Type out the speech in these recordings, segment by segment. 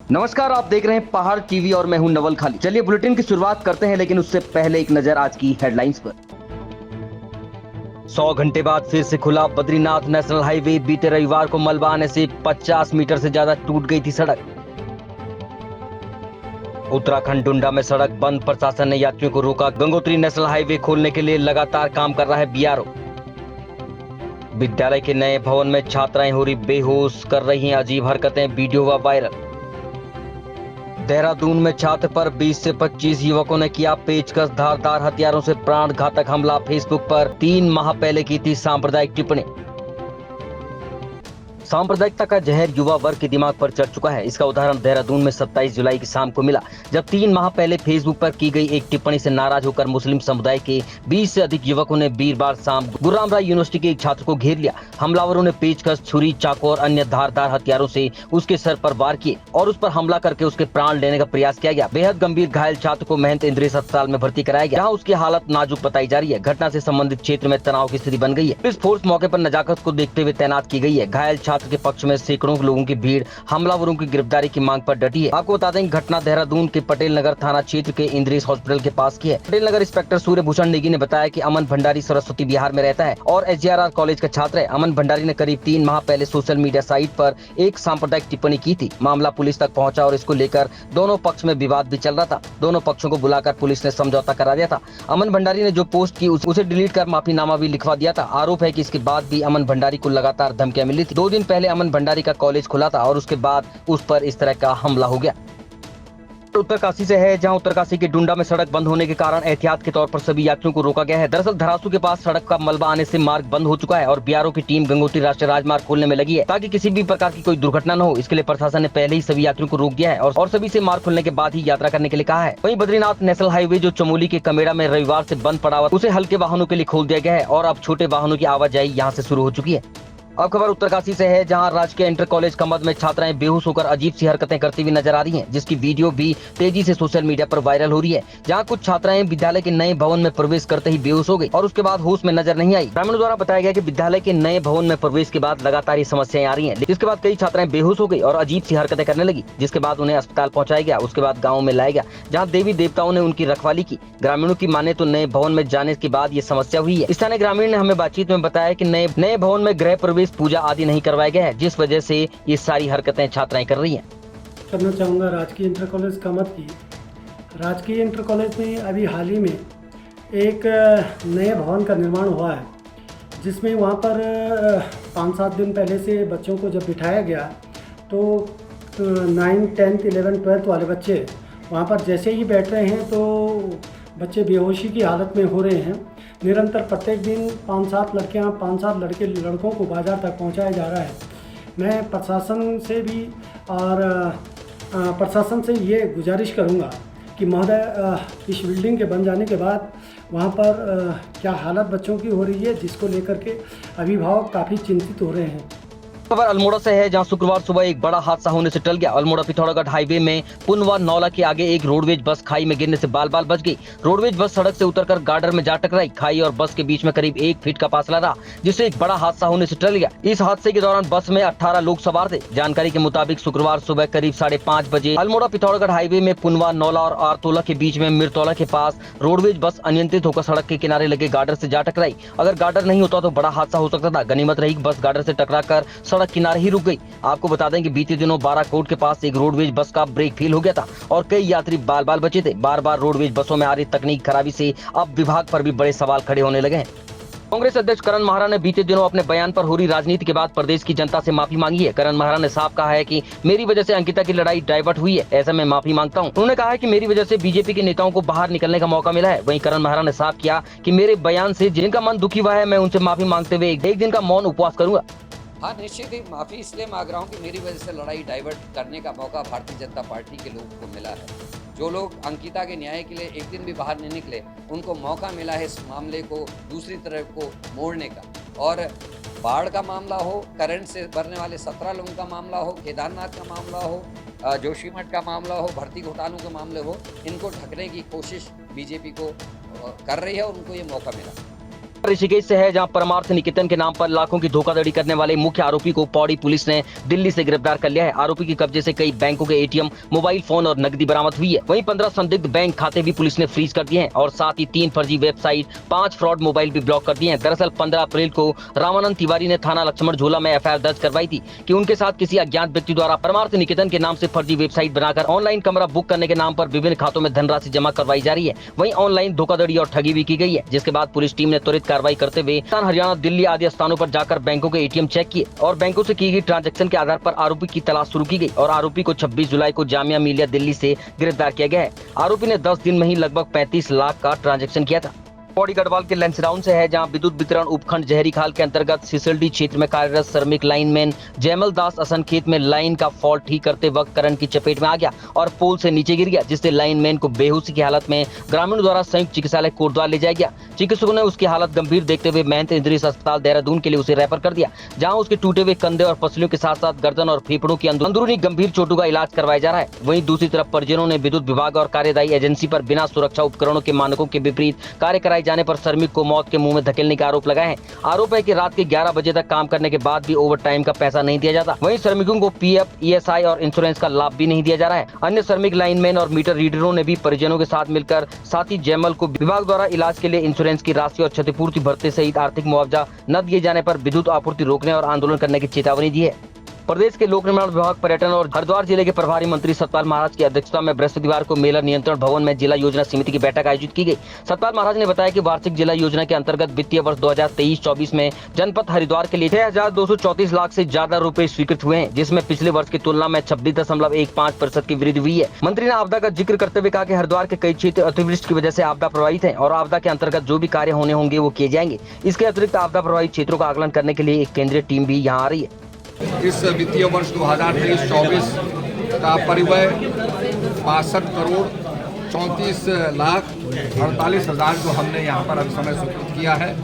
नमस्कार, आप देख रहे हैं पहाड़ टीवी और मैं हूं नवल खाली। चलिए बुलेटिन की शुरुआत करते हैं, लेकिन उससे पहले एक नजर आज की हेडलाइंस पर। 100 घंटे बाद फिर से खुला बद्रीनाथ नेशनल हाईवे। बीते रविवार को मलबा आने से 50 मीटर से ज्यादा टूट गई थी सड़क। उत्तराखंड डुंडा में सड़क बंद, प्रशासन ने यात्रियों को रोका। गंगोत्री नेशनल हाईवे खोलने के लिए लगातार काम कर रहा है बीआरओ। विद्यालय के नए भवन में छात्राएं हो रही बेहोश, कर रही हैं अजीब हरकतें, वीडियो हुआ वायरल। देहरादून में छात्र पर 20 से 25 युवकों ने किया पेचकस, धारदार हथियारों से प्राण घातक हमला। फेसबुक पर 3 माह पहले की थी सांप्रदायिक टिप्पणी। सांप्रदायिकता का जहर युवा वर्ग के दिमाग पर चढ़ चुका है। इसका उदाहरण देहरादून में 27 जुलाई की शाम को मिला, जब 3 माह पहले फेसबुक पर की गई एक टिप्पणी से नाराज होकर मुस्लिम समुदाय के 20 से अधिक युवकों ने वीरवार शाम गुरुराम राय यूनिवर्सिटी के एक छात्र को घेर लिया। हमलावरों ने पेचकस, छुरी, चाकू और अन्य धारदार हथियारों से उसके सर पर वार किए और उस पर हमला करके उसके प्राण लेने का प्रयास किया गया। बेहद गंभीर घायल छात्र को महंत इंद्रेश अस्पताल में भर्ती कराया गया, जहाँ उसकी हालत नाजुक बताई जा रही है। घटना से संबंधित क्षेत्र में तनाव की स्थिति बन गई है। पुलिस फोर्स मौके पर नजाकत को देखते हुए तैनात की गई है। घायल छात्र के पक्ष में सैकड़ों लोगों की भीड़ हमलावरों की गिरफ्तारी की मांग पर डटी है। आपको बता दें कि घटना देहरादून के पटेल नगर थाना क्षेत्र के इंद्रेश हॉस्पिटल के पास की है। पटेल नगर इंस्पेक्टर सूर्य भूषण नेगी ने बताया कि अमन भंडारी सरस्वती बिहार में रहता है और एसजीआरआर कॉलेज का छात्र है। अमन भंडारी ने करीब 3 माह पहले सोशल मीडिया साइट पर एक सांप्रदायिक टिप्पणी की थी। मामला पुलिस तक पहुंचा और इसको लेकर दोनों पक्ष में विवाद भी चल रहा था। दोनों पक्षों को बुलाकर पुलिस ने समझौता करा दिया था। अमन भंडारी ने जो पोस्ट की उसे डिलीट कर माफीनामा भी लिखवा दिया था। आरोप है कि इसके बाद भी अमन भंडारी को लगातार धमकियां मिली थी। 2 दिन पहले अमन भंडारी का कॉलेज खुला था और उसके बाद उस पर इस तरह का हमला हो गया। उत्तरकाशी से है, जहां उत्तरकाशी के डुंडा में सड़क बंद होने के कारण एहतियात के तौर पर सभी यात्रियों को रोका गया है। दरअसल धरासू के पास सड़क का मलबा आने से मार्ग बंद हो चुका है और बीआरओ की टीम गंगोत्री राष्ट्रीय राजमार्ग खोलने में लगी है, ताकि किसी भी प्रकार की कोई दुर्घटना न हो। इसके लिए प्रशासन ने पहले ही सभी यात्रियों को रोक दिया है और सभी से मार्ग खुलने के बाद ही यात्रा करने के लिए कहा है। वहीं बद्रीनाथ नेशनल हाईवे जो चमोली के कमेड़ा में रविवार से बंद पड़ा हुआ, उसे हल्के वाहनों के लिए खोल दिया गया है और अब छोटे वाहनों की आवाजाही यहाँ से शुरू हो चुकी है। अब खबर उत्तरकाशी से है, जहां राजकीय इंटर कॉलेज कमद में छात्राएं बेहोश होकर अजीब सी हरकतें करती हुई नजर आ रही हैं, जिसकी वीडियो भी तेजी से सोशल मीडिया पर वायरल हो रही है। जहां कुछ छात्राएं विद्यालय के नए भवन में प्रवेश करते ही बेहोश हो गई और उसके बाद होश में नजर नहीं आई। ग्रामीणों द्वारा बताया गया कि विद्यालय के नए भवन में प्रवेश के बाद लगातार ये समस्याएं आ रही है, जिसके बाद कई छात्राएं बेहोश हो गई और अजीब सी हरकतें करने लगी, जिसके बाद उन्हें अस्पताल पहुंचाया गया। उसके बाद गाँव में लाया गया, जहाँ देवी देवताओं ने उनकी रखवाली की। ग्रामीणों की माने तो नए भवन में जाने के बाद ये समस्या हुई है। स्थानीय ग्रामीण ने हमें बातचीत में बताया कि नए भवन में गृह प्रवेश, पूजा आदि नहीं करवाया गया है, जिस वजह से ये सारी हरकतें छात्राएं कर रही हैं। करना चाहूँगा राजकीय इंटर कॉलेज कमत की। राजकीय इंटर कॉलेज में अभी हाल ही में एक नए भवन का निर्माण हुआ है, जिसमें वहाँ पर 5-7 दिन पहले से बच्चों को जब बिठाया गया तो 9, 10, 11, 12 वाले बच्चे वहाँ पर जैसे ही बैठ रहे हैं तो बच्चे बेहोशी की हालत में हो रहे हैं। निरंतर प्रत्येक दिन 5-7 लड़कियाँ, 5-7 लड़कों को बाज़ार तक पहुँचाया जा रहा है। मैं प्रशासन से भी और प्रशासन से ये गुजारिश करूँगा कि महोदय, इस बिल्डिंग के बन जाने के बाद वहाँ पर क्या हालत बच्चों की हो रही है, जिसको लेकर के अभिभावक काफ़ी चिंतित हो रहे हैं। खबर अल्मोड़ा से है, जहां शुक्रवार सुबह एक बड़ा हादसा होने से टल गया। अल्मोड़ा पिथौरागढ़ हाईवे में पुनवा नौला के आगे एक रोडवेज बस खाई में गिरने से बाल बाल बच गई। रोडवेज बस सड़क से उतरकर गार्डर में जा टकराई। खाई और बस के बीच में करीब 1 फीट का फासला रहा, जिससे एक बड़ा हादसा होने से टल गया। इस हादसे के दौरान बस में 18 लोग सवार थे। जानकारी के मुताबिक शुक्रवार सुबह करीब 5:30 बजे अल्मोड़ा पिथौरागढ़ हाईवे में पुनवा नौला और आरतोला के बीच में मिरतौला के पास रोडवेज बस अनियंत्रित होकर सड़क के किनारे लगे गार्डर से जा टकराई। अगर गार्डर नहीं होता तो बड़ा हादसा हो सकता था। गनीमत रही बस गार्डर से टकराकर सड़क किनारे ही रुक गई। आपको बता दें कि बीते दिनों बाराकोट के पास एक रोडवेज बस का ब्रेक फेल हो गया था और कई यात्री बाल बाल बचे थे। बार बार रोडवेज बसों में आ रही तकनीक खराबी से अब विभाग पर भी बड़े सवाल खड़े होने लगे हैं। कांग्रेस अध्यक्ष करण महारा ने बीते दिनों अपने बयान पर हो रही राजनीति के बाद प्रदेश की जनता से माफी मांगी है। करण महारा ने साफ कहा है कि मेरी वजह से अंकिता की लड़ाई डाइवर्ट हुई है, ऐसा मैं माफी मांगता हूं। उन्होंने कहा है कि मेरी वजह से बीजेपी के नेताओं को बाहर निकलने का मौका मिला है। वहीं करण महारा ने साफ किया कि मेरे बयान से जिनका मन दुखी हुआ है, मैं उनसे माफी मांगते हुए एक दिन का मौन उपवास करूंगा। हाँ, निश्चित ही माफ़ी इसलिए मांग रहा हूँ कि मेरी वजह से लड़ाई डाइवर्ट करने का मौका भारतीय जनता पार्टी के लोगों को मिला है। जो लोग अंकिता के न्याय के लिए एक दिन भी बाहर नहीं निकले, उनको मौका मिला है इस मामले को दूसरी तरफ को मोड़ने का। और बाढ़ का मामला हो, करंट से भरने वाले 17 लोगों का मामला हो, केदारनाथ का मामला हो, जोशीमठ का मामला हो, भर्ती घोटालों के मामले हो, इनको ढकने की कोशिश बीजेपी को कर रही है और उनको ये मौका मिला। ऋषिकेश से है, जहां परमार्थ निकेतन के नाम पर लाखों की धोखाधड़ी करने वाले मुख्य आरोपी को पौड़ी पुलिस ने दिल्ली से गिरफ्तार कर लिया है। आरोपी के कब्जे से कई बैंकों के एटीएम, मोबाइल फोन और नकदी बरामद हुई है। वहीं 15 संदिग्ध बैंक खाते भी पुलिस ने फ्रीज कर दिए हैं और साथ ही 3 फर्जी वेबसाइट, 5 फ्रॉड मोबाइल भी ब्लॉक कर दिए हैं। दरअसल 15 अप्रैल को रामानंद तिवारी ने थाना लक्ष्मण झूला में एफआईआर दर्ज करवाई थी कि उनके साथ किसी अज्ञात व्यक्ति द्वारा परमार्थ निकेतन के नाम से फर्जी वेबसाइट बनाकर ऑनलाइन कमरा बुक करने के नाम पर विभिन्न खातों में धनराशि जमा करवाई जा रही है। वहीं ऑनलाइन धोखाधड़ी और ठगी भी की गई है, जिसके बाद पुलिस टीम ने त्वरित कार्रवाई करते हुए हरियाणा, दिल्ली आदि स्थानों पर जाकर बैंकों के एटीएम चेक किए और बैंकों से की गई ट्रांजैक्शन के आधार पर आरोपी की तलाश शुरू की गई और आरोपी को 26 जुलाई को जामिया मिलिया दिल्ली से गिरफ्तार किया गया है। आरोपी ने 10 दिन में ही लगभग 35 लाख का ट्रांजैक्शन किया था। पौड़ी गढ़वाल के लंचडाउन से है, जहां विद्युत वितरण उपखंड जहरी खाल के अंतर्गत सिसलडी क्षेत्र में कार्यरत श्रमिक लाइनमैन जयमल दास असन खेत में लाइन का फॉल्ट ठीक करते वक्त करंट की चपेट में आ गया और पोल से नीचे गिर गया, जिससे लाइनमैन को बेहोशी की हालत में ग्रामीणों द्वारा संयुक्त चिकित्सालय कोटद्वार ले जाया गया। चिकित्सकों ने उसकी हालत गंभीर देखते हुए महंत इंद्रिस अस्पताल देहरादून के लिए उसे रेफर कर दिया, जहाँ उसके टूटे हुए कंधे और पसलियों के साथ साथ गर्दन और फेफड़ों की अंदरूनी गंभीर चोटों का इलाज करवाया जा रहा है। वहीं दूसरी तरफ परिजनों ने विद्युत विभाग और कार्यदायी एजेंसी पर बिना सुरक्षा उपकरणों के मानकों के विपरीत कार्य कराए जाने पर श्रमिक को मौत के मुंह में धकेलने के आरोप लगाए हैं। आरोप है कि रात के 11 बजे तक काम करने के बाद भी ओवर टाइम का पैसा नहीं दिया जाता। वहीं श्रमिकों को पीएफ, ईएसआई और इंश्योरेंस का लाभ भी नहीं दिया जा रहा है। अन्य श्रमिक लाइनमैन और मीटर रीडरों ने भी परिजनों के साथ मिलकर साथी जयमल को विभाग द्वारा इलाज के लिए इंश्योरेंस की राशि और क्षतिपूर्ति भत्ते सहित आर्थिक मुआवजा न दिए जाने पर विद्युत आपूर्ति रोकने और आंदोलन करने की चेतावनी दी है। प्रदेश के लोक निर्माण विभाग, पर्यटन और हरिद्वार जिले के प्रभारी मंत्री सतपाल महाराज की अध्यक्षता में बृहस्पतिवार को मेला नियंत्रण भवन में जिला योजना समिति की बैठक आयोजित की गई। सतपाल महाराज ने बताया कि वार्षिक जिला योजना के अंतर्गत वित्तीय वर्ष 2023-24 में जनपद हरिद्वार के लिए 6,234 लाख से ज्यादा रुपए स्वीकृत हुए हैं, जिसमें पिछले वर्ष की तुलना में 26.15% की वृद्धि हुई है। मंत्री ने आपदा का जिक्र करते हुए कहा कि हरिद्वार के कई क्षेत्र अतिवृष्टि की वजह से आपदा प्रभावित हैं और आपदा के अंतर्गत जो भी कार्य होने होंगे वो किए जाएंगे। इसके अतिरिक्त आपदा प्रभावित क्षेत्रों का आकलन करने के लिए एक केंद्रीय टीम भी यहाँ आ रही है। इस वित्तीय वर्ष 2023-24 का परिव्यय 62 करोड़ 34 लाख 48 हज़ार जो हमने यहाँ पर अभी समय स्वीकृत किया है।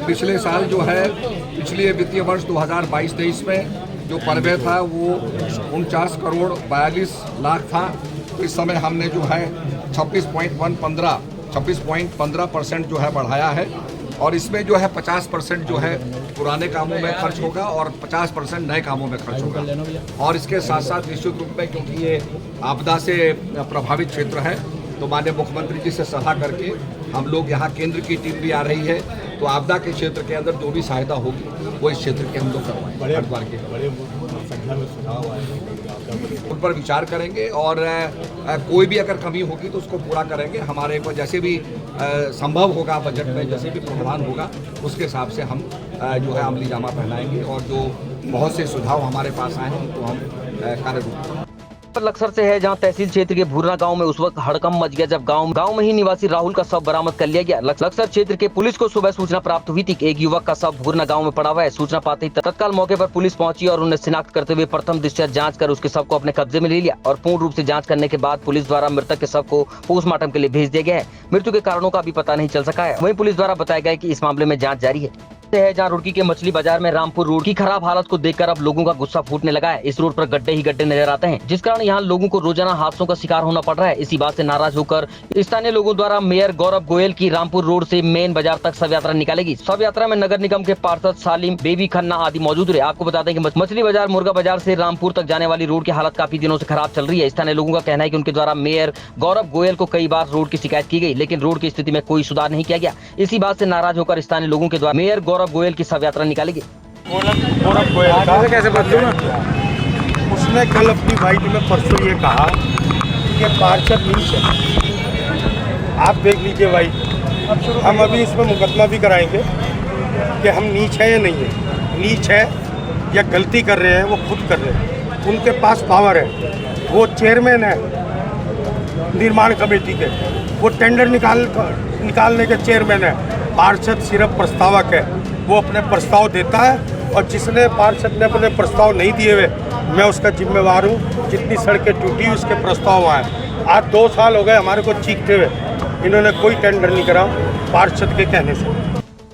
पिछले साल जो है, पिछले वित्तीय वर्ष 2022-23 में जो परिव्यय था वो 49 करोड़ 42 लाख था। तो इस समय हमने जो है 26.15% जो है बढ़ाया है और इसमें जो है 50% जो है पुराने कामों में खर्च होगा और 50% नए कामों में खर्च होगा। और इसके साथ साथ निश्चित रूप में, क्योंकि ये आपदा से प्रभावित क्षेत्र है, तो माननीय मुख्यमंत्री जी से सलाह करके हम लोग यहाँ केंद्र की टीम भी आ रही है, तो आपदा के क्षेत्र के अंदर जो भी सहायता होगी वो इस क्षेत्र के हम लोग करवाएंगे। हरिद्वार के उन पर विचार करेंगे और कोई भी अगर कमी होगी तो उसको पूरा करेंगे। हमारे को जैसे भी संभव होगा बजट में, जैसे भी प्रावधान होगा उसके हिसाब से हम जो है अमली जामा पहनाएंगे और जो बहुत से सुझाव हमारे पास आए हैं उनको हम कार्य रूप लक्सर से है, जहां तहसील क्षेत्र के भूरना गांव में उस वक्त हड़कंप मच गया जब गांव में ही निवासी राहुल का शव बरामद कर लिया गया। लक्सर क्षेत्र के पुलिस को सुबह सूचना प्राप्त हुई थी कि एक युवक का शव भूरना गांव में पड़ा हुआ है। सूचना पाते ही तत्काल मौके पर पुलिस पहुंची और उन्हें शिनाख्त करते हुए प्रथम दृष्टया जांच कर उसके शव को अपने कब्जे में ले लिया और पूर्ण रूप से जांच करने के बाद पुलिस द्वारा मृतक के शव को पोस्टमार्टम के लिए भेज दिया गया है। मृत्यु के कारणों का अभी पता नहीं चल सका है। वहीं पुलिस द्वारा बताया गया कि इस मामले में जाँच जारी है। जहां रुड़की के मछली बाजार में रामपुर रोड की खराब हालत को देखकर अब लोगों का गुस्सा फूटने लगा है। इस रोड पर गड्ढे ही गड्ढे नजर आते हैं, जिस कारण यहां लोगों को रोजाना हादसों का शिकार होना पड़ रहा है। इसी बात से नाराज होकर स्थानीय लोगों द्वारा मेयर गौरव गोयल की रामपुर रोड से मेन बाजार तक शव यात्रा निकालेगी। शव यात्रा में नगर निगम के पार्षद सालिम, बेबी खन्ना आदि मौजूद रहे। आपको बता दें कि मछली बाजार मुर्गा बाजार से रामपुर तक जाने वाली रोड की हालत काफी दिनों से खराब चल रही है। स्थानीय लोगों का कहना है कि उनके द्वारा मेयर गौरव गोयल को कई बार रोड की शिकायत की गई, लेकिन रोड की स्थिति में कोई सुधार नहीं किया गया। इसी बात से नाराज होकर स्थानीय लोगों के द्वारा मेयर गौरव गोयल की शव निकालेगी। कैसे बदलूं ना? उसने कल अपनी बाइट में परसों ये कहा कि पार्षद नीच है। आप देख लीजिए भाई, हम अभी इसमें मुकदमा भी कराएंगे कि हम नीच है या नहीं है। नीच है या गलती कर रहे हैं वो खुद कर रहे हैं, उनके पास पावर है। वो चेयरमैन है निर्माण कमेटी के, वो टेंडर निकालने के चेयरमैन है। पार्षद सिर्फ प्रस्तावक है, वो अपने प्रस्ताव देता है और जिसने पार्षद ने अपने प्रस्ताव नहीं दिए हुए, मैं उसका जिम्मेवार हूँ। जितनी सड़कें टूटी उसके प्रस्ताव आए। आज 2 साल हो गए हमारे को चीखते हुए, इन्होंने कोई टेंडर नहीं करा पार्षद के कहने से।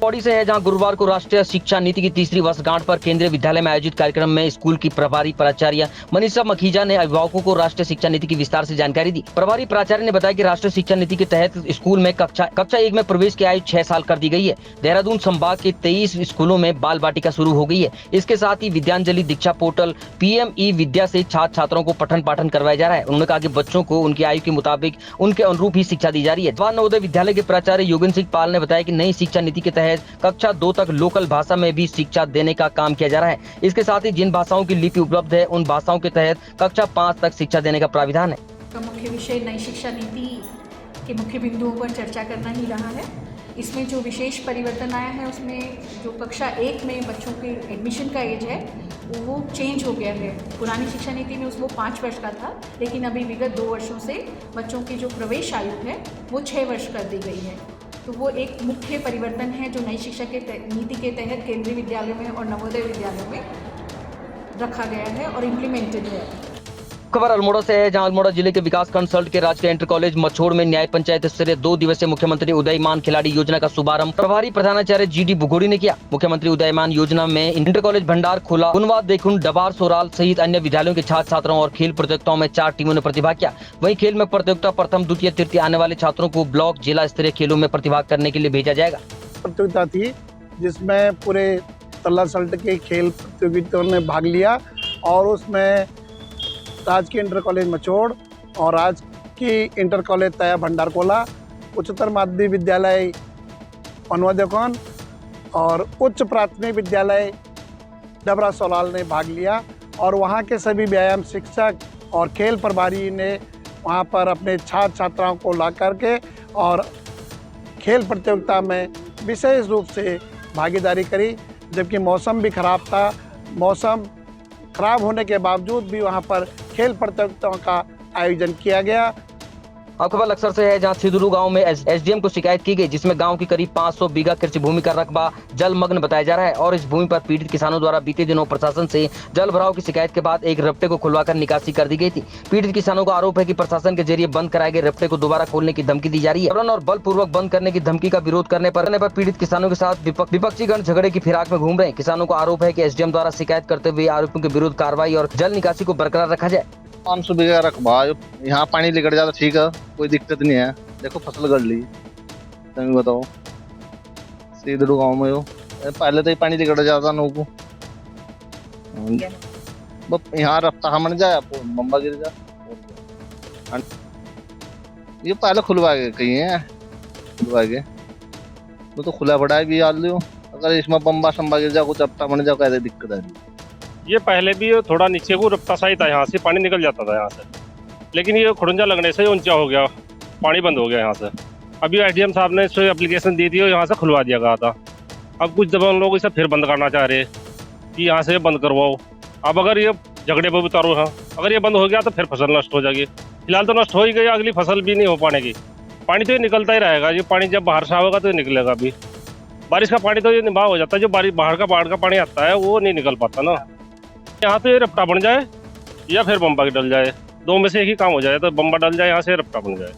पौड़ी से है, जहां गुरुवार को राष्ट्रीय शिक्षा नीति की तीसरी वर्षगांठ पर केंद्रीय विद्यालय में आयोजित कार्यक्रम में स्कूल की प्रभारी प्राचार्य मनीषा मखीजा ने अभिभावकों को राष्ट्रीय शिक्षा नीति की विस्तार से जानकारी दी। प्रभारी प्राचार्य ने बताया कि राष्ट्रीय शिक्षा नीति के तहत स्कूल में कक्षा 1 में प्रवेश की आयु 6 साल कर दी गई है। देहरादून संभाग के 23 स्कूलों में बाल बाटिका शुरू हो गई है। इसके साथ ही विद्यांजलि दीक्षा पोर्टल PM ई विद्या से छात्र छात्राओं को पठन पाठन करवाया जा रहा है। उन्होंने कहा कि बच्चों को उनकी आयु के मुताबिक उनके अनुरूप ही शिक्षा दी जा रही है। जवाहर नवोदय विद्यालय के प्राचार्य योगेंद्र सिंह पाल ने बताया कि नई शिक्षा नीति के तहत कक्षा 2 तक लोकल भाषा में भी शिक्षा देने का काम किया जा रहा है। इसके साथ ही जिन भाषाओं की लिपि उपलब्ध है उन भाषाओं के तहत कक्षा 5 तक शिक्षा देने का प्राविधान है। मुख्य विषय नई शिक्षा नीति के मुख्य बिंदुओं पर चर्चा करना ही रहा है। इसमें जो विशेष परिवर्तन आया है उसमें जो कक्षा 1 में बच्चों के एडमिशन का एज है वो चेंज हो गया है। पुरानी शिक्षा नीति में वो 5 वर्ष का था, लेकिन अभी विगत 2 वर्षों से बच्चों की जो प्रवेश आयु है वो 6 वर्ष कर दी गई है। तो वो एक मुख्य परिवर्तन है जो नई शिक्षा के नीति के तहत केंद्रीय विद्यालयों में और नवोदय विद्यालयों में रखा गया है और इम्प्लीमेंटेड है। खबर अल्मोड़ा से है, जहां अल्मोड़ा जिले के विकास कंसल्ट के राजकीय इंटर कॉलेज मछोड़ में न्याय पंचायत स्तरीय 2 दिवसीय मुख्यमंत्री उदयमान खिलाड़ी योजना का शुभारंभ प्रभारी प्रधानाचार्य GD बुगोड़ी ने किया। मुख्यमंत्री उदयमान योजना में इंटर कॉलेज भंडार खोला, गुनवा, देखुन, डबार, सोराल सहित अन्य विद्यालयों के छात्र छात्राओं और खेल प्रतियोगिताओं में 4 टीमों ने प्रतिभाग किया। वहीं खेल में प्रतियोगिता प्रथम, द्वितीय, तृतीय आने वाले छात्रों को ब्लॉक जिला स्तरीय खेलों में प्रतिभाग करने के लिए भेजा जाएगा। प्रतियोगिता थी जिसमें पूरे तलासल्ट के खेल प्रतियोगिताओं ने भाग लिया और उसमें राजकीय इंटर कॉलेज मचोड़ और राजकीय इंटर कॉलेज तया भंडारकोला, उच्चतर माध्यमिक विद्यालय पनवा देखौन और उच्च प्राथमिक विद्यालय डबरा सोलाल ने भाग लिया। और वहाँ के सभी व्यायाम शिक्षक और खेल प्रभारी ने वहाँ पर अपने छात्र छात्राओं को ला करके और खेल प्रतियोगिता में विशेष रूप से भागीदारी करी। जबकि मौसम भी खराब था, मौसम खराब होने के बावजूद भी वहाँ पर खेल प्रतियोगिताओं का आयोजन किया गया। अब खबर लक्सर से है, जहां सिदुरु गांव में SDM को शिकायत की गई, जिसमें गांव की करीब 500 बीघा कृषि भूमि का रकबा जलमग्न बताया जा रहा है। और इस भूमि पर पीड़ित किसानों द्वारा बीते दिनों प्रशासन से जल भराव की शिकायत के बाद एक रपटे को खुलवाकर निकासी कर दी गई थी। पीड़ित किसानों का आरोप है कि प्रशासन के जरिए बंद कराए गए रपटे को दोबारा खोलने की धमकी दी जा रही है। और बलपूर्वक बंद करने की धमकी का विरोध करने पर पीड़ित किसानों के साथ विपक्षी गण झगड़े की फिराक में घूम रहे हैं। किसानों का आरोप है कि SDM द्वारा शिकायत करते हुए आरोपियों के विरुद्ध कार्रवाई और जल निकासी को बरकरार रखा जाए। 500 बीघा रकबा, यहाँ पानी निकल जाता ठीक है, कोई दिक्कत नहीं है। देखो फसल गड़ ली, तुम बताओ सीधरू गाँव में हो पहले तो ही पानी निकल जाता नौ को, यहाँ रफ्ता हमन जाए बम्बा गिर जा। ये पहले खुलवा के कहीं है, खुलवा के वो तो खुला पड़ा है भी याद लो। अगर इसमें बम्बा शम्बा गिर जा कुछ रफ्ता बन जाओ कैसे दिक्कत आ रही। ये पहले भी थोड़ा नीचे को रफ्ता सही था, यहाँ से पानी निकल जाता था यहाँ से, लेकिन ये खुड़ंजा लगने से ऊंचा हो गया, पानी बंद हो गया यहाँ से। अभी SDM साहब ने इसको एप्लीकेशन दी थी और यहाँ से खुलवा दिया गया था। अब कुछ जब लोग इसे फिर बंद करना चाह रहे कि यहाँ से बंद करवाओ। अब अगर ये झगड़े पर उतारो है, अगर ये बंद हो गया तो फिर फसल नष्ट हो जाएगी। फिलहाल तो नष्ट हो ही गई, अगली फसल भी नहीं हो पाने की। पानी तो ये निकलता ही रहेगा, ये पानी जब बाहर से आएगा तो ये निकलेगा। अभी बारिश का पानी तो ये निभाव हो जाता है, जो बाहर का पानी आता है वो नहीं निकल पाता ना। यहाँ तो ये रपटा बन जाए या फिर बम्बा डल जाए, 2 में से एक ही काम हो जाए। तो बम्बा डल जाए, यहाँ से रपटा बन जाए।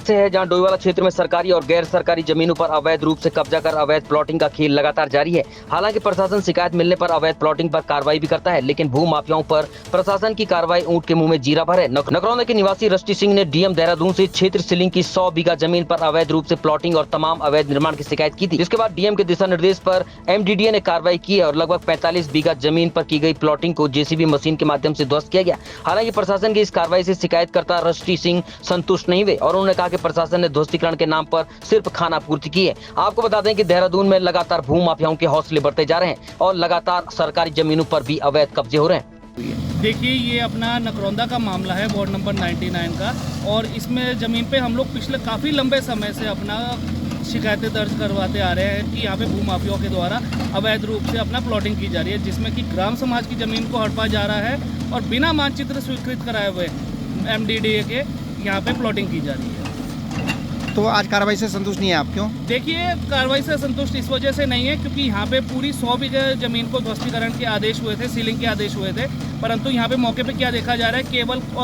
है, जहां डोईवाला क्षेत्र में सरकारी और गैर सरकारी जमीनों पर अवैध रूप से कब्जा कर अवैध प्लॉटिंग का खेल लगातार जारी है। हालांकि प्रशासन शिकायत मिलने पर अवैध प्लॉटिंग पर कार्रवाई भी करता है, लेकिन भू माफियाओं पर प्रशासन की कार्रवाई ऊंट के मुंह में जीरा भर है। नकरौंदा के निवासी रष्टी सिंह ने DM देहरादून से क्षेत्र सीलिंग की 100 बीघा जमीन पर अवैध रूप से प्लॉटिंग और तमाम अवैध निर्माण की शिकायत की थी, जिसके बाद DM के दिशा निर्देश पर MDDA ने कार्रवाई की और लगभग 45 बीघा जमीन पर की गई प्लॉटिंग को JCB मशीन के माध्यम से ध्वस्त किया गया। हालांकि प्रशासन की इस कार्रवाई से शिकायतकर्ता रष्टी सिंह संतुष्ट नहीं हुए और उन्होंने कहा कि प्रशासन ने ध्वस्तीकरण के नाम पर सिर्फ खाना पूर्ति की है। आपको बता दें कि देहरादून में लगातार भू माफियाओं के हौसले बढ़ते जा रहे हैं और लगातार सरकारी जमीनों पर भी अवैध कब्जे हो रहे हैं। देखिए, ये अपना नकरौंदा का मामला है, वार्ड नंबर 99 का, और इसमें ज़मीन पे हम लोग पिछले काफ़ी लंबे समय से अपना शिकायतें दर्ज करवाते आ रहे हैं कि यहाँ पे भू माफियाओं के द्वारा अवैध रूप से अपना प्लॉटिंग की जा रही है, जिसमें कि ग्राम समाज की ज़मीन को हड़पा जा रहा है और बिना मानचित्र स्वीकृत कराए हुए MDDA के यहाँ पे प्लॉटिंग की जा रही है। तो आज कार्रवाई से संतुष्ट नहीं है आप, क्यों? देखिए, कार्रवाई से संतुष्ट इस वजह से नहीं है क्योंकि यहाँ पे पूरी 100 बीघा जमीन को ध्वस्तीकरण के आदेश हुए थे, सीलिंग के आदेश हुए थे, परंतु यहाँ पे मौके पे क्या देखा जा रहा है,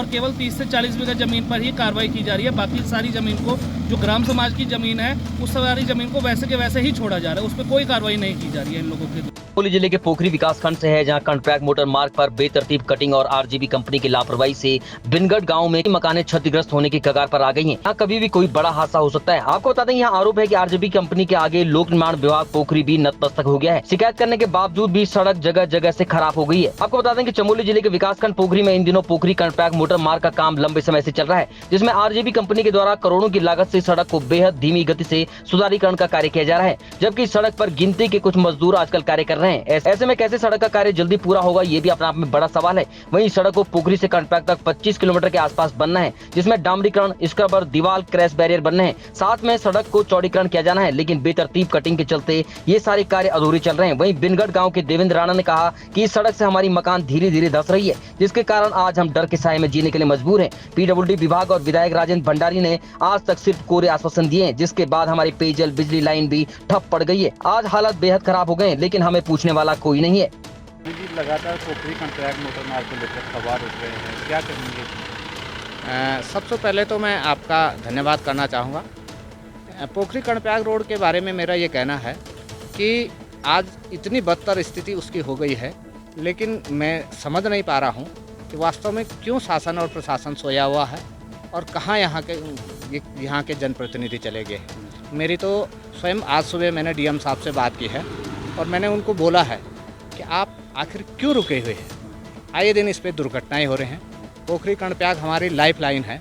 केवल 30 से 40 बीघा जमीन पर ही कार्रवाई की जा रही है। बाकी सारी जमीन को जो ग्राम समाज की ज़मीन है उस सारी ज़मीन को वैसे के वैसे ही छोड़ा जा रहा है, उस पर कोई कार्रवाई नहीं की जा रही है इन लोगों के। चमोली जिले के पोखरी विकासखंड से है, जहां कॉन्ट्रैक्ट मोटर मार्ग पर बेतरतीब कटिंग और आरजीबी कंपनी की लापरवाही से बिनगढ़ गांव में मकानें क्षतिग्रस्त होने की कगार पर आ गई हैं। यहाँ कभी भी कोई बड़ा हादसा हो सकता है। आपको बता दें, यहाँ आरोप है कि आरजीबी कंपनी के आगे लोक निर्माण विभाग पोखरी भी नतमस्तक हो गया है। शिकायत करने के बावजूद भी सड़क जगह जगह से खराब हो गई है। आपको बता दें कि चमोली जिले के विकासखंड पोखरी में इन दिनों पोखरी कॉन्ट्रैक्ट मोटर मार्ग का काम लंबे समय से चल रहा है, जिसमें आरजीबी कंपनी के द्वारा करोड़ों की लागत से सड़क को बेहद धीमी गति से सुधारीकरण का कार्य किया जा रहा है, जबकि सड़क पर गिनती के कुछ मजदूर आजकल कार्य कर रहे हैं। ऐसे में कैसे सड़क का कार्य जल्दी पूरा होगा, ये भी अपने आप में बड़ा सवाल है। वहीं सड़क को पोखरी से कॉन्ट्रैक्ट तक 25 किलोमीटर के आसपास बनना है, जिसमें डामरीकरण, स्क्रबर, दीवार, क्रैश बैरियर बनने हैं। साथ में सड़क को चौड़ीकरण किया जाना है, लेकिन बेतरतीब कटिंग के चलते ये सारे कार्य अधूरे चल रहे हैं। वहीं बिनगढ़ गांव के देवेंद्र राणा ने कहा कि इस सड़क से हमारी मकान धीरे धीरे धंस रही है, जिसके कारण आज हम डर के साए में जीने के लिए मजबूर हैं। पीडब्ल्यूडी विभाग और विधायक राजेंद्र भंडारी ने आज तक सिर्फ कोरे आश्वासन दिए हैं, जिसके बाद हमारी पेयजल बिजली लाइन भी ठप पड़ गई है। आज हालात बेहद खराब हो गए हैं, लेकिन हमें पूछने वाला कोई नहीं है। लगातार पोखरी कॉन्ट्रैक्ट मोटर मार्ग को लेकर सवाल उठ रहे हैं, क्या करेंगे? सबसे पहले तो मैं आपका धन्यवाद करना चाहूँगा। पोखरी कॉन्ट्रैक्ट रोड के बारे में मेरा ये कहना है कि आज इतनी बदतर स्थिति उसकी हो गई है, लेकिन मैं समझ नहीं पा रहा हूँ कि वास्तव में क्यों शासन और प्रशासन सोया हुआ है और कहाँ यहाँ के जनप्रतिनिधि चले गए। मेरी तो स्वयं आज सुबह मैंने डीएम साहब से बात की है और मैंने उनको बोला है कि आप आखिर क्यों रुके हुए हैं। आए दिन इस पर दुर्घटनाएं हो रही हैं। पोखरी कॉन्ट्रैक्ट हमारी लाइफ लाइन है,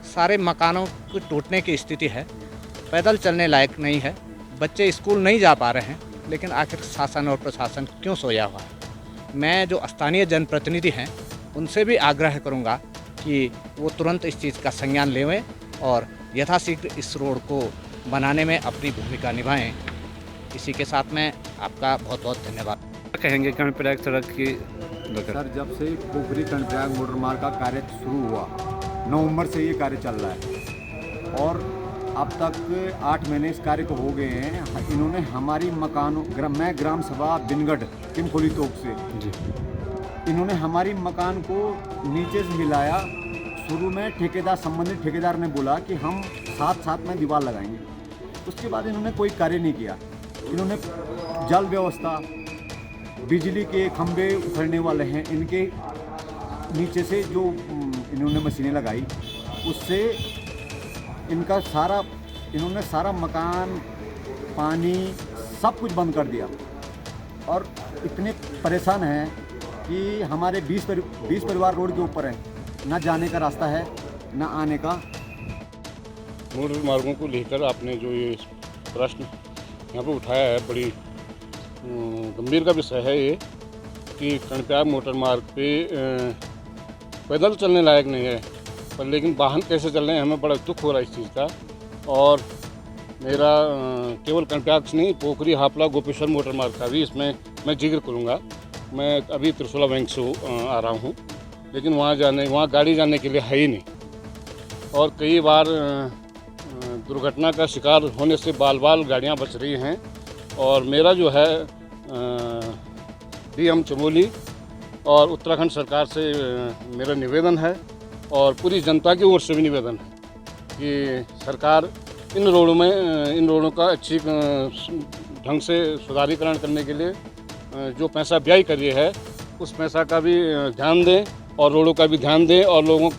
सारे मकानों को टूटने की स्थिति है, पैदल चलने लायक नहीं है, बच्चे स्कूल नहीं जा पा रहे हैं, लेकिन आखिर शासन और प्रशासन क्यों सोया हुआ है। मैं जो स्थानीय जनप्रतिनिधि हैं उनसे भी आग्रह करूंगा कि वो तुरंत इस चीज़ का संज्ञान लें और यथाशीघ्र इस रोड को बनाने में अपनी भूमिका निभाएं। इसी के साथ में आपका बहुत बहुत धन्यवाद कहेंगे कॉन्ट्रैक्ट सड़क की। सर, जब से पोखरी कॉन्ट्रैक्ट मोटर मार्ग का कार्य शुरू हुआ, नवंबर से ये कार्य चल रहा है और अब तक 8 महीने इस कार्य को हो गए हैं। इन्होंने हमारी मकानों, मैं ग्राम सभा बिनगढ़ टिमखोली तोक से जी, इन्होंने हमारी मकान को नीचे से हिलाया। शुरू में ठेकेदार, संबंधित ठेकेदार ने बोला कि हम साथ में दीवार लगाएंगे, उसके बाद इन्होंने कोई कार्य नहीं किया। इन्होंने जल व्यवस्था, बिजली के खंभे उखड़ने वाले हैं, इनके नीचे से जो इन्होंने मशीनें लगाई, उससे इनका इन्होंने सारा मकान, पानी सब कुछ बंद कर दिया और इतने परेशान हैं कि हमारे 20 परिवार रोड के ऊपर हैं, ना जाने का रास्ता है ना आने का। मोटर मार्गों को लेकर आपने जो ये प्रश्न यहाँ पर उठाया है, बड़ी गंभीर का विषय है ये कि कॉन्ट्रैक्ट मोटर मार्ग पे पैदल चलने लायक नहीं है, पर लेकिन वाहन कैसे चल रहे हैं, हमें बड़ा दुख हो रहा है इस चीज़ का। और मेरा केवल कॉन्ट्रैक्ट नहीं, पोखरी हापला गोपेश्वर मोटर मार्ग का भी इसमें मैं जिक्र करूँगा। मैं अभी त्रिशूला बैंक से आ रहा हूँ, लेकिन वहाँ गाड़ी जाने के लिए है ही नहीं और कई बार दुर्घटना का शिकार होने से बाल गाड़ियाँ बच रही हैं। और मेरा जो है डीएम चमोली और उत्तराखंड सरकार से मेरा निवेदन है और पूरी जनता की ओर से भी निवेदन है कि सरकार इन रोडों का अच्छी ढंग से सुधारीकरण करने के लिए जो पैसा व्यय कर रही है, उस पैसा का भी ध्यान दें और रोडों का भी ध्यान दें। और लोगों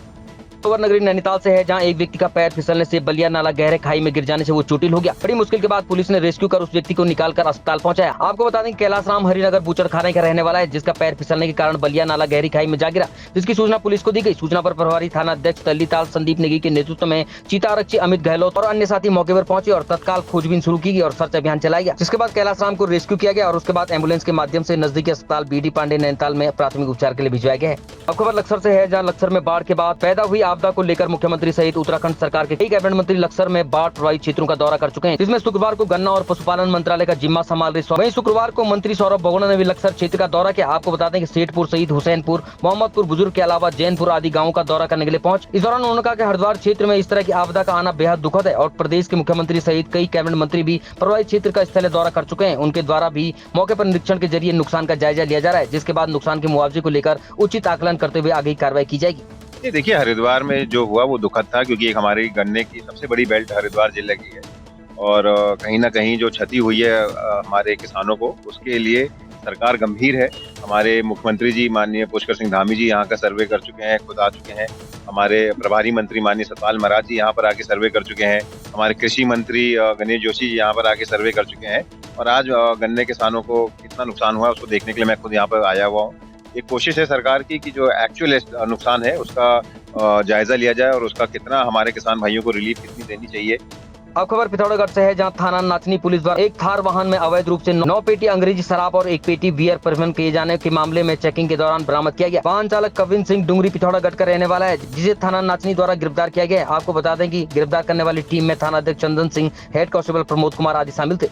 नगरी नैनीताल से है, जहां एक व्यक्ति का पैर फिसलने से बलिया नाला गहरे खाई में गिर जाने से वो चोटिल हो गया। बड़ी मुश्किल के बाद पुलिस ने रेस्क्यू कर उस व्यक्ति को निकालकर अस्पताल पहुंचाया। आपको बता दें, कैलाश राम हरिनगर बूचड़खाने का रहने वाला है, जिसका पैर फिसलने के कारण बलिया नाला गहरी खाई में जा गिरा, जिसकी सूचना पुलिस को दी गई। सूचना पर प्रभारी थाना अध्यक्ष तल्लीताल संदीप नेगी के नेतृत्व में चीता आरक्षी अमित गहलोत और अन्य साथी मौके पर पहुंचे और तत्काल खोजबीन शुरू की गई और सर्च अभियान चलाया गया, जिसके बाद कैलाश राम को रेस्क्यू किया गया और उसके बाद एम्बुलेंस के माध्यम से नजदीकी अस्पताल बीडी पांडे नैनीताल में प्राथमिक उपचार के लिए भिजवाया गया है। अब खबर लक्सर से है, जहां लक्सर में बाढ़ के बाद पैदा हुई आपदा को लेकर मुख्यमंत्री सहित उत्तराखंड सरकार के कई कैबिनेट मंत्री लक्सर में बाढ़ प्रभावित क्षेत्रों का दौरा कर चुके हैं, जिसमें शुक्रवार को गन्ना और पशुपालन मंत्रालय का जिम्मा संभाल रहे। वहीं शुक्रवार को मंत्री सौरभ बोगड़ा ने भी लक्सर क्षेत्र का दौरा किया। आपको बता दें कि सेठपुर सहित हुसैनपुर, मोहम्मदपुर बुजुर्ग के अलावा जैनपुर आदि गाँवों का दौरा करने के लिए पहुंच। इस दौरान उन्होंने कहा कि हरिद्वार क्षेत्र में इस तरह की आपदा का आना बेहद दुखद है और प्रदेश के मुख्यमंत्री सहित कई कैबिनेट मंत्री भी प्रभावित क्षेत्र का स्थलीय दौरा कर चुके हैं। उनके द्वारा भी मौके पर निरीक्षण के जरिए नुकसान का जायजा लिया जा रहा है, जिसके बाद नुकसान के मुआवजे को लेकर उचित आकलन करते हुए आगे कार्रवाई की जाएगी। ये देखिए, हरिद्वार में जो हुआ वो दुखद था, क्योंकि एक हमारी गन्ने की सबसे बड़ी बेल्ट हरिद्वार जिले की है और कहीं ना कहीं जो क्षति हुई है हमारे किसानों को, उसके लिए सरकार गंभीर है। हमारे मुख्यमंत्री जी माननीय पुष्कर सिंह धामी जी यहाँ का सर्वे कर चुके हैं, खुद आ चुके हैं। हमारे प्रभारी मंत्री माननीय सतपाल महाराज जी यहाँ पर आके सर्वे कर चुके हैं। हमारे कृषि मंत्री गणेश जोशी जी यहाँ पर आके सर्वे कर चुके हैं और आज गन्ने किसानों को कितना नुकसान हुआ है उसको देखने के लिए मैं खुद यहाँ पर आया हुआ हूँ। एक कोशिश है सरकार की कि जो एक्चुअल नुकसान है उसका जायजा लिया जाए और उसका कितना हमारे किसान भाइयों को रिलीफ कितनी देनी चाहिए। अब खबर पिथौरागढ़ से है, जहां थाना नाचनी पुलिस द्वारा एक थार वाहन में अवैध रूप से 9 पेटी अंग्रेजी शराब और 1 पेटी बियर परिवहन किए जाने के मामले में चेकिंग के दौरान बरामद किया गया। वाहन चालक कविंद्र सिंह डुंगरी पिथौरागढ़ का रहने वाला है, जिसे थाना नाचनी द्वारा गिरफ्तार किया गया है। आपको बता दें कि गिरफ्तार करने वाली टीम में थाना अध्यक्ष चंदन सिंह, हेड कांस्टेबल प्रमोद कुमार आदि शामिल थे।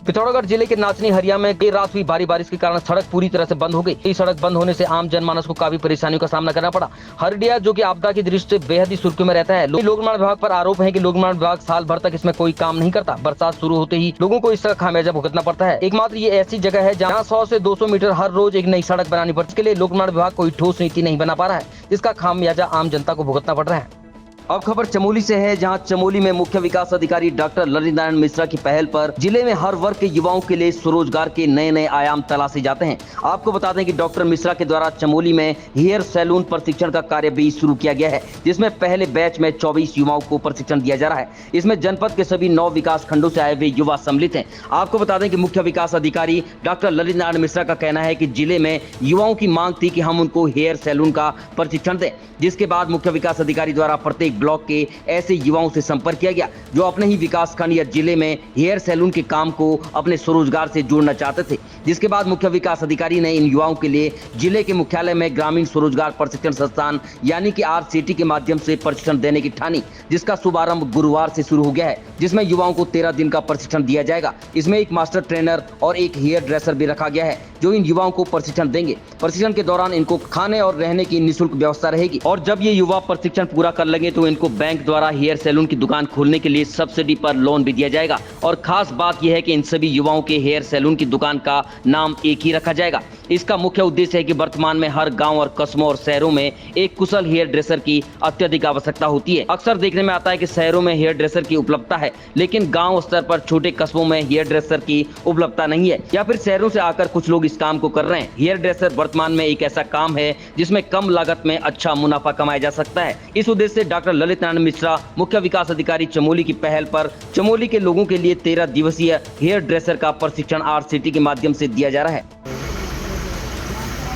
पिथौरागढ़ जिले के नाचनी हरिया में देर रात हुई भारी बारिश के कारण सड़क पूरी तरह से बंद हो गई। इस सड़क बंद होने से आम जनमानस को काफी परेशानियों का सामना करना पड़ा। हरिया जो कि आपदा की दृष्टि से बेहद ही सुर्खियों में रहता है। लोक निर्माण विभाग पर आरोप है कि लोक निर्माण विभाग साल भर तक इसमें कोई काम नहीं करता। बरसात शुरू होते ही लोगों को इसका खामियाजा भुगतना पड़ता है। एकमात्र ये ऐसी जगह है जहाँ 100 से 200 मीटर हर रोज एक नई सड़क बनानी पड़ती है। इसके लिए लोक निर्माण विभाग कोई ठोस नीति नहीं बना पा रहा है, जिसका खामियाजा आम जनता को भुगतना पड़ रहा है। अब खबर चमोली से है, जहां चमोली में मुख्य विकास अधिकारी डॉक्टर ललित नारायण मिश्रा की पहल पर जिले में हर वर्ग के युवाओं के लिए स्वरोजगार के नए नए आयाम तलाशे जाते हैं। आपको बता दें कि डॉक्टर मिश्रा के द्वारा चमोली में हेयर सैलून प्रशिक्षण का कार्य भी शुरू किया गया है, जिसमें पहले बैच में 24 युवाओं को प्रशिक्षण दिया जा रहा है। इसमें जनपद के सभी 9 विकास खंडों से आए हुए युवा सम्मिलित हैं। आपको बता दें कि मुख्य विकास अधिकारी डॉक्टर ललित नारायण मिश्रा का कहना है कि जिले में युवाओं की मांग थी कि हम उनको हेयर सैलून का प्रशिक्षण दें, जिसके बाद मुख्य विकास अधिकारी द्वारा प्रत्येक ब्लॉक के ऐसे युवाओं से संपर्क किया गया जो अपने ही विकास खंड या जिले में हेयर सैलून के काम को अपने स्वरोजगार से जोड़ना चाहते थे। जिसके बाद मुख्य विकास अधिकारी ने इन युवाओं के लिए जिले के मुख्यालय में ग्रामीण स्वरोजगार प्रशिक्षण संस्थान यानी कि RCT के माध्यम से प्रशिक्षण देने की ठानी, जिसका शुभारंभ गुरुवार से शुरू हो गया है, जिसमें युवाओं को 13 दिन का प्रशिक्षण दिया जाएगा। इसमें एक मास्टर ट्रेनर और एक हेयर ड्रेसर भी रखा गया है जो इन युवाओं को प्रशिक्षण देंगे। प्रशिक्षण के दौरान इनको खाने और रहने की निःशुल्क व्यवस्था रहेगी और जब ये युवा प्रशिक्षण पूरा कर लेंगे तो इनको बैंक द्वारा हेयर सैलून की दुकान खोलने के लिए सब्सिडी पर लोन भी दिया जाएगा। और खास बात यह है कि इन सभी युवाओं के हेयर सैलून की दुकान का नाम एक ही रखा जाएगा। इसका मुख्य उद्देश्य है कि वर्तमान में हर गांव और कस्बों और शहरों में एक कुशल हेयर ड्रेसर की अत्यधिक आवश्यकता होती है। अक्सर देखने में आता है कि शहरों में हेयर ड्रेसर की उपलब्धता है, लेकिन गांव स्तर पर छोटे कस्बों में हेयर ड्रेसर की उपलब्धता नहीं है, या फिर शहरों से आकर कुछ लोग इस काम को कर रहे हैं। हेयर ड्रेसर वर्तमान में एक ऐसा काम है जिसमें कम लागत में अच्छा मुनाफा कमाया जा सकता है। इस उद्देश्य से डॉक्टर ललित नारायण मिश्रा, मुख्य विकास अधिकारी चमोली की पहल पर चमोली के लोगों के लिए 13 दिवसीय हेयर ड्रेसर का प्रशिक्षण RCT के माध्यम से दिया जा रहा है।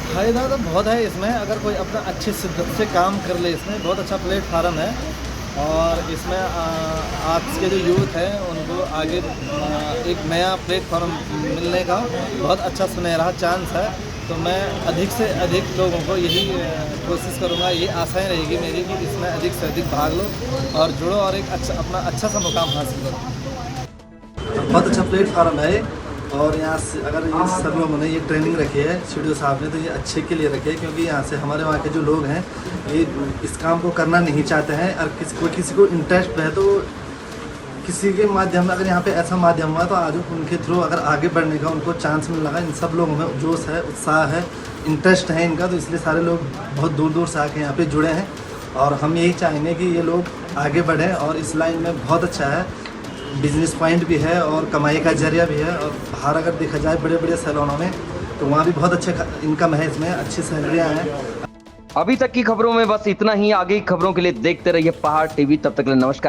फायदा तो बहुत है इसमें, अगर कोई अपना अच्छे शिद्दत से काम कर ले। इसमें बहुत अच्छा प्लेटफार्म है और इसमें आज के जो यूथ हैं उनको आगे एक नया प्लेटफॉर्म मिलने का बहुत अच्छा सुनहरा चांस है। तो मैं अधिक से अधिक लोगों को यही कोशिश करूँगा, यही आशाएं रहेगी मेरी कि इसमें अधिक से अधिक भाग लो और जुड़ो और एक अपना अच्छा सा मुकाम हासिल करो। बहुत अच्छा प्लेटफॉर्म है और यहाँ से अगर ये सभी लोगों ने ये ट्रेनिंग रखी है स्टूडियो साहब ने, तो ये अच्छे के लिए रखी है, क्योंकि यहाँ से हमारे वहाँ के जो लोग हैं ये इस काम को करना नहीं चाहते हैं और किसी को इंटरेस्ट है तो किसी के माध्यम में, अगर यहाँ पे ऐसा माध्यम हुआ तो आज उनके थ्रू अगर आगे बढ़ने का उनको चांस मिल रहा है। इन सब लोगों में जोश है, उत्साह है, इंटरेस्ट है इनका, तो इसलिए सारे लोग बहुत दूर दूर से आके यहाँ पे जुड़े हैं और हम यही चाहेंगे कि ये लोग आगे बढ़ें और इस लाइन में बहुत अच्छा है, बिजनेस पॉइंट भी है और कमाई का जरिया भी है। और बाहर अगर देखा जाए बड़े बड़े सैलूनों में तो वहाँ भी बहुत अच्छे इनकम है, इसमें अच्छी सैलरियाँ हैं। अभी तक की खबरों में बस इतना ही। आगे की खबरों के लिए देखते रहिए पहाड़ TV। तब तक के लिए नमस्कार।